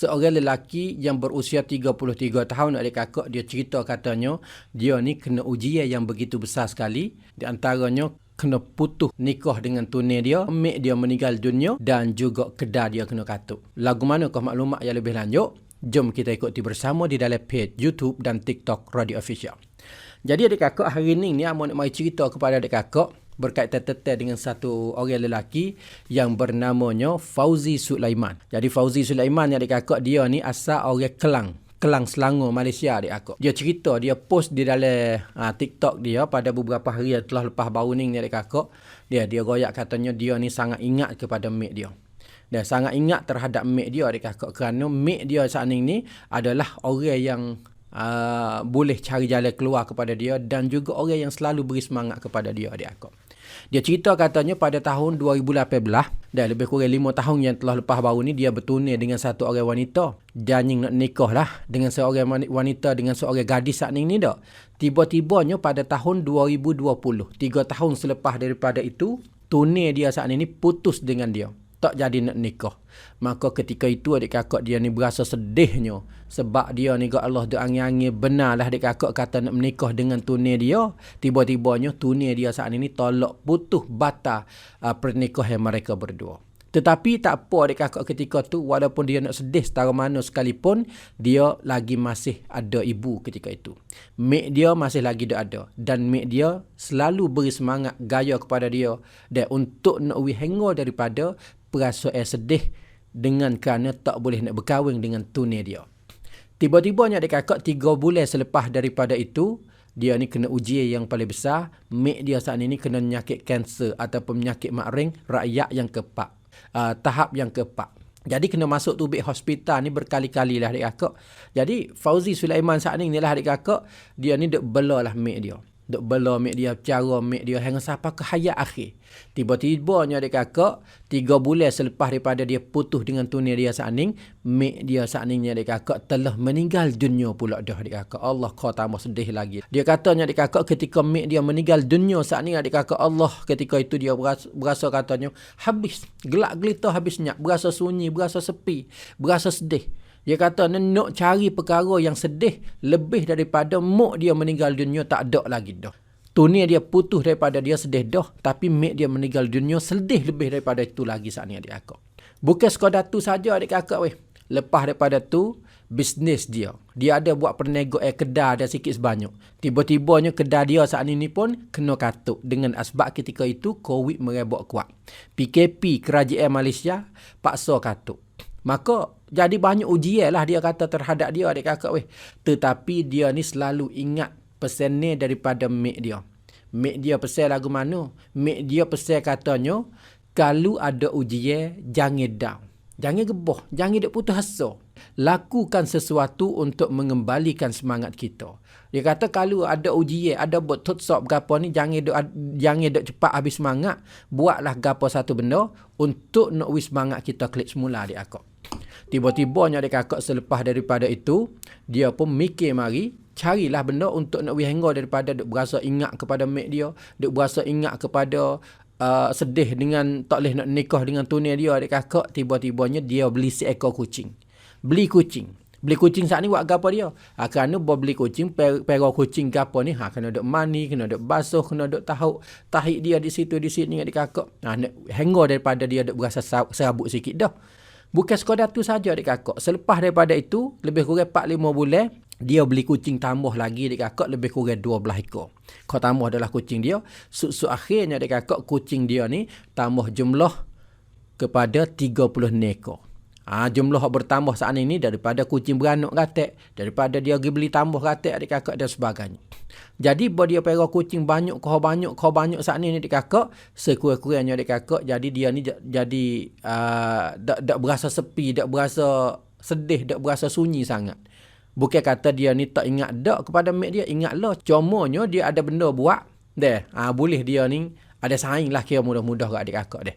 seorang lelaki yang berusia 33 tahun, adik kakak, dia cerita katanya dia ni kena ujian yang begitu besar sekali. Di antaranya kena putus nikah dengan tunai dia, mak dia meninggal dunia dan juga kedai dia kena katuk. Lagu manakah maklumat yang lebih lanjut? Jom kita ikuti bersama di dalam page YouTube dan TikTok Radio Official. Jadi adik kakak, hari ni Amo nak mari cerita kepada adik kakak berkaitan dengan satu orang lelaki yang bernamanya Fauzi Sulaiman. Jadi Fauzi Sulaiman ni adik kakak, dia ni asal orang Kelang Selangor, Malaysia adik kakak. Dia cerita, dia post di dalam TikTok dia pada beberapa hari yang telah lepas baru ni adik kakak. Dia royak katanya dia ni sangat ingat kepada mak dia. Dan sangat ingat terhadap mak dia adik kakak, kerana mak dia saat ni adalah orang yang boleh cari jalan keluar kepada dia dan juga orang yang selalu beri semangat kepada dia adik kakak. Dia cerita katanya pada tahun 2018 dan lebih kurang 5 tahun yang telah lepas baru ni, dia bertunai dengan satu orang wanita. Janji nak nikah lah dengan seorang wanita, dengan seorang gadis saat ni dah. Tiba-tibanya pada tahun 2020, 3 tahun selepas daripada itu, tunai dia saat ni putus dengan dia. Tak jadi nak nikah. Maka ketika itu adik kakak, dia ni berasa sedihnya. Sebab dia ni kat Allah doa angin benarlah adik kakak kata nak menikah dengan tunai dia. Tiba-tibanya tunai dia saat ini tolak putus batal pernikahan mereka berdua. Tetapi tak apa adik kakak, ketika tu walaupun dia nak sedih setara mana sekalipun, dia lagi masih ada ibu ketika itu. Mak dia masih lagi ada. Dan mak dia selalu beri semangat gaya kepada dia. Dan untuk nak hengor daripada perasaan sedih dengan kerana tak boleh nak berkahwin dengan tunai dia. Tiba-tibanya adik kakak 3 bulan selepas daripada itu, dia ni kena ujian yang paling besar. Mak dia saat ini kena penyakit kanser ataupun penyakit maring rakyat yang keempat. Tahap yang keempat. Jadi kena masuk tubik hospital ni berkali-kali lah adik kakak. Jadi Fauzi Sulaiman saat ni lah adik kakak, dia ni duk bela lah mak dia. Duk bela mak dia, cara mak dia hingga sampai ke hayat akhir. Tiba-tibanya adik kakak, 3 bulan selepas daripada dia putus dengan tunai dia saat ni, mak dia saat ni adik kakak telah meninggal dunia pula dah adik kakak. Allah, kau tambah sedih lagi. Dia katanya adik kakak, ketika mak dia meninggal dunia saat ni adik kakak, Allah, ketika itu dia berasa katanya habis, gelak gelita habis nyak, berasa sunyi, berasa sepi, berasa sedih. Dia kata nak cari perkara yang sedih lebih daripada mak dia meninggal dunia tak ada lagi dah. Tunai dia putus daripada dia sedih dah, tapi mak dia meninggal dunia sedih lebih daripada itu lagi saat ni adik kakak. Bukan sekadar tu saja adik kakak weh. Lepas daripada tu, bisnes dia ada buat perniagaan kedai ada sikit sebanyak. Tiba-tibanya kedai dia saat ini pun kena katuk dengan asbab ketika itu COVID merebak kuat. PKP kerajaan Malaysia paksa katuk. Maka jadi banyak ujian lah dia kata terhadap dia adik kakak weh. Tetapi dia ni selalu ingat pesan ni daripada mak dia. Mak dia pesan lagu mana? Mak dia pesan katanya, kalau ada ujian jangan down. Jangan gebah, jangan duk putus asa. Lakukan sesuatu untuk mengembalikan semangat kita. Dia kata kalau ada ujian, ada buat tutsop gapo ni, jangan duk cepat habis semangat. Buatlah gapo satu benda untuk nak semangat kita klik semula adik kakak. Tiba-tibanya adik kakak selepas daripada itu, dia pun mikir mari, carilah benda untuk nak hengor daripada duk berasa ingat kepada mak dia, duk berasa ingat kepada sedih dengan tak boleh nak nikah dengan tunai dia adik kakak. Tiba-tibanya dia beli seekor kucing. Beli kucing saat ni buat gapo dia? Kerana beli kucing, perah kucing gapo ni, kena duk mani, kena duk basuh, kena duk tahik dia di situ di sini adik kakak. Nak hengor daripada dia duk berasa serabut sikit dah. Bukan sekadar tu saja adik kakak. Selepas daripada itu, lebih kurang 4-5 bulan, dia beli kucing tambah lagi adik kakak, lebih kurang 12 ekor. Kau tambah adalah kucing dia. Akhirnya adik kakak, kucing dia ni tambah jumlah kepada 30 ekor. Jumlah bertambah saat ini daripada kucing beranak katak, daripada dia pergi beli tambah katak adik kakak dan sebagainya. Jadi bila dia perah kucing banyak saat ini adik kakak, sekurang-kurangnya adik kakak, jadi dia ni jadi tak berasa sepi, tak berasa sedih, tak berasa sunyi sangat. Bukan kata dia ni tak ingat dak kepada mak dia, ingatlah. Cumanya dia ada benda buat. Boleh dia ni ada saing lah kira mudah-mudah kat adik kakak dia.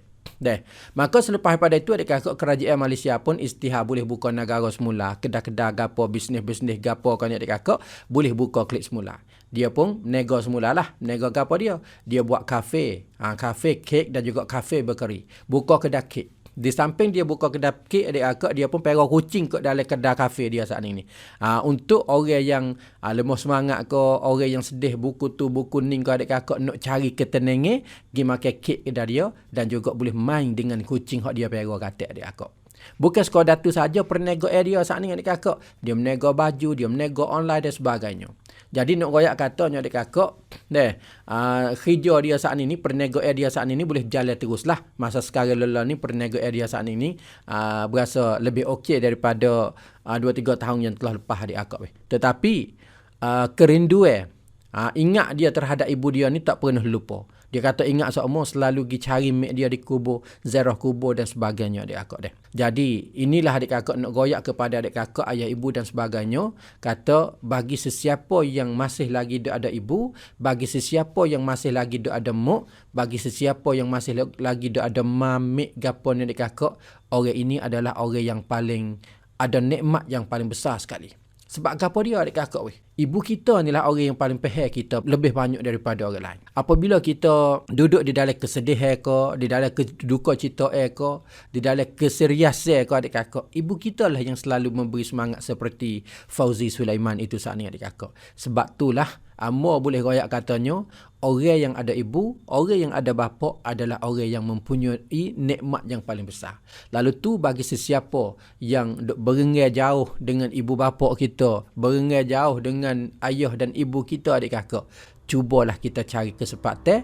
Maka selepas pada itu adik kakak, kerajaan Malaysia pun istihar boleh buka negara semula. Kedai-kedai gapo, bisnes-bisnes gapo kan adik kakak boleh buka klik semula. Dia pun nego semula lah. Nego gapo dia? Dia buat kafe. Kafe kek dan juga kafe bakery. Buka kedai kek. Di samping dia buka kedai kek adik-akak, dia pun perah kucing kat dalam kedai kafe dia saat ni. Untuk orang yang lemah semangat ke, orang yang sedih buku tu, buku ni ke adik-akak nak cari ketenangan, pergi makan kek kedai dia dan juga boleh main dengan kucing hak dia perah katak adik-akak. Bukan sekadar tu saja perniagaan dia saat ni adik-akak. Dia meniaga baju, dia meniaga online dan sebagainya. Jadi nak royak katanya adik-akak, kerja dia saat ini, perniagaan dia saat ini boleh jalan teruslah. Masa sekarang lelah ni perniagaan dia saat ini berasa lebih okey daripada 2-3 tahun yang telah lepas adik-akak. Tetapi kerinduan, ingat dia terhadap ibu dia ni tak pernah lupa. Dia kata ingat seumur selalu pergi cari mak dia di kubur, ziarah kubur dan sebagainya adik-akak dia. Jadi inilah adik-akak nak royak kepada adik-akak, ayah ibu dan sebagainya. Kata bagi sesiapa yang masih lagi ada ibu, bagi sesiapa yang masih lagi ada mak, bagi sesiapa yang masih lagi ada mamik gapon adik-akak, orang ini adalah orang yang paling ada nikmat yang paling besar sekali. Sebab apa dia adik-akak weh? Ibu kita ni lah orang yang paling faham kita lebih banyak daripada orang lain. Apabila kita duduk di dalam kesedihan ke, di dalam duka cita ke, di dalam keseriusan ke adik-akak, ibu kita lah yang selalu memberi semangat seperti Fauzi Sulaiman itu saat ni adik-akak. Sebab itulah Amor boleh royak katanya, orang yang ada ibu, orang yang ada bapa adalah orang yang mempunyai nikmat yang paling besar. Lalu tu bagi sesiapa yang berengai jauh dengan ibu bapa kita, berengai jauh dengan ayah dan ibu kita adik-kakak, cubalah kita cari kesempatan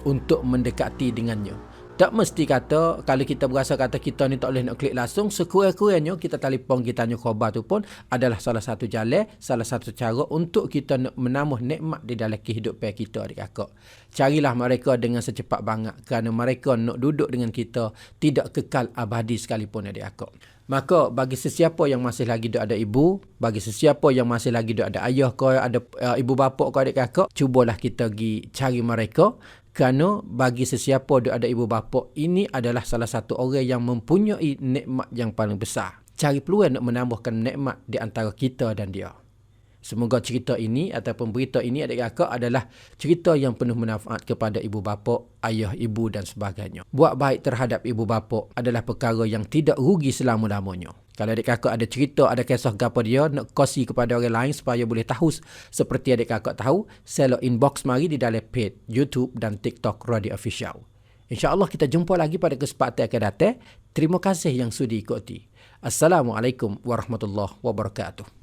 untuk mendekati dengannya. Tak mesti kata, kalau kita berasa kata kita ni tak boleh nak klik langsung, sekurang-kurangnya kita telefon, kita tanya khabar tu pun adalah salah satu jalan, salah satu cara untuk kita nak menambah nikmat di dalam kehidupan kita adik-akak. Carilah mereka dengan secepat banget kerana mereka nak duduk dengan kita tidak kekal abadi sekalipun adik-akak. Maka bagi sesiapa yang masih lagi ada ibu, bagi sesiapa yang masih lagi ada ayah ke, ada ibu bapa ke adik-kakak, cubalah kita pergi cari mereka. Kerana bagi sesiapa ada ibu bapa, ini adalah salah satu orang yang mempunyai nikmat yang paling besar. Cari peluang nak menambahkan nikmat di antara kita dan dia. Semoga cerita ini ataupun berita ini adik-kakak adalah cerita yang penuh manfaat kepada ibu bapa, ayah, ibu dan sebagainya. Buat baik terhadap ibu bapa adalah perkara yang tidak rugi selama-lamanya. Kalau adik-kakak ada cerita, ada kisah gapa dia, nak kongsi kepada orang lain supaya boleh tahu seperti adik-kakak tahu, selo inbox mari di dalam page YouTube dan TikTok Radio Official. InsyaAllah kita jumpa lagi pada kesempatan akan datang. Terima kasih yang sudi ikuti. Assalamualaikum warahmatullahi wabarakatuh.